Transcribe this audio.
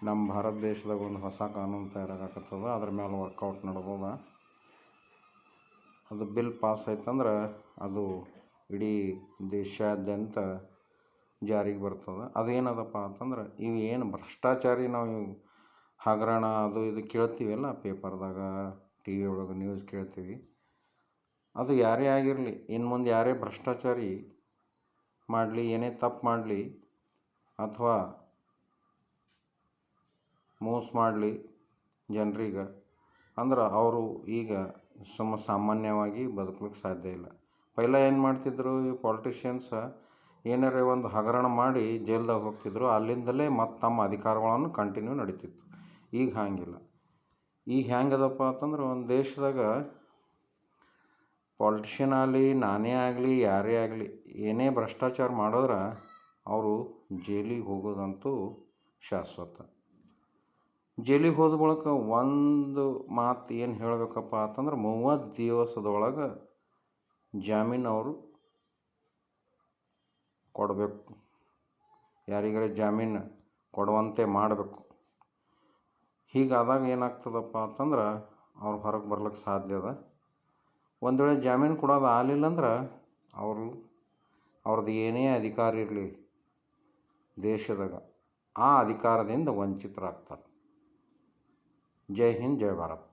ನಮ್ಮ ಭಾರತ ದೇಶದಾಗ ಒಂದು ಹೊಸ ಕಾನೂನು ತಯಾರಾಗಕತ್ತದ. ಅದ್ರ ಮೇಲೆ ವರ್ಕೌಟ್ ನಡೆದದ. ಅದು ಬಿಲ್ ಪಾಸ್ ಆಯ್ತಂದ್ರೆ ಅದು ಇಡೀ ದೇಶಾದ್ಯಂತ ಜಾರಿಗೆ ಬರ್ತದೆ. ಅದೇನದಪ್ಪ ಅಂತಂದ್ರೆ ಇವು ಏನು ಭ್ರಷ್ಟಾಚಾರಿ ನಾವು ಹಗರಣ ಅದು ಇದು ಕೇಳ್ತೀವಲ್ಲ ಪೇಪರ್ದಾಗ, ಟಿ ವಿ ಒಳಗೆ ನ್ಯೂಸ್ ಕೇಳ್ತೀವಿ. ಅದು ಯಾರೇ ಆಗಿರಲಿ, ಇನ್ನು ಮುಂದೆ ಯಾರೇ ಭ್ರಷ್ಟಾಚಾರಿ ಮಾಡಲಿ, ಏನೇ ತಪ್ಪು ಮಾಡಲಿ ಅಥವಾ ಮೋಸ ಮಾಡಲಿ ಜನರಿಗೆ, ಅಂದ್ರೆ ಅವರು ಈಗ ಸಾಮಾನ್ಯವಾಗಿ ಬದುಕಲಿಕ್ಕೆ ಸಾಧ್ಯ ಇಲ್ಲ. ಪೈಲ ಏನು ಮಾಡ್ತಿದ್ರು ಈ ಪಾಲಿಟಿಷಿಯನ್ಸ, ಏನಾರೇ ಒಂದು ಹಗರಣ ಮಾಡಿ ಜೈಲ್ದಾಗ ಹೋಗ್ತಿದ್ರು. ಅಲ್ಲಿಂದಲೇ ಮತ್ತು ತಮ್ಮ ಅಧಿಕಾರಗಳನ್ನು ಕಂಟಿನ್ಯೂ ನಡೀತಿತ್ತು. ಈಗ ಹಾಗಿಲ್ಲ. ಈಗ ಹೆಂಗದಪ್ಪ ಅಂತಂದ್ರೆ ಒಂದು ದೇಶದಾಗ ಪಾಲಿಟಿಷಿಯನ್ ಆಗಲಿ, ನಾನೇ ಆಗಲಿ, ಯಾರೇ ಆಗಲಿ, ಏನೇ ಭ್ರಷ್ಟಾಚಾರ ಮಾಡಿದ್ರೆ ಅವರು ಜೈಲಿಗೆ ಹೋಗೋದಂತೂ ಶಾಶ್ವತ. ಜೈಲಿಗೆ ಹೋದ ಬಳಿಕ ಒಂದು ಮಾತು ಏನು ಹೇಳಬೇಕಪ್ಪ ಅಂತಂದ್ರೆ 30 ದಿವಸದೊಳಗೆ ಜಾಮೀನು ಅವರು ಕೊಡಬೇಕು. ಯಾರಿಗಾರ ಜಾಮೀನು ಕೊಡುವಂತೆ ಮಾಡಬೇಕು. ಹೀಗಾದಾಗ ಏನಾಗ್ತದಪ್ಪ ಅಂತಂದ್ರೆ ಅವ್ರು ಹೊರಗೆ ಬರ್ಲಿಕ್ಕೆ ಸಾಧ್ಯ ಅದ. ಒಂದು ವೇಳೆ ಜಾಮೀನು ಕೊಡೋದು ಆಗಲಿಲ್ಲ ಅಂದ್ರೆ ಅವ್ರದ್ದು ಏನೇ ಅಧಿಕಾರ ಇರಲಿ ದೇಶದಾಗ, ಆ ಅಧಿಕಾರದಿಂದ ವಂಚಿತರಾಗ್ತಾರೆ. ಜೈ ಹಿಂದ್, ಜೈ ಭಾರತ್.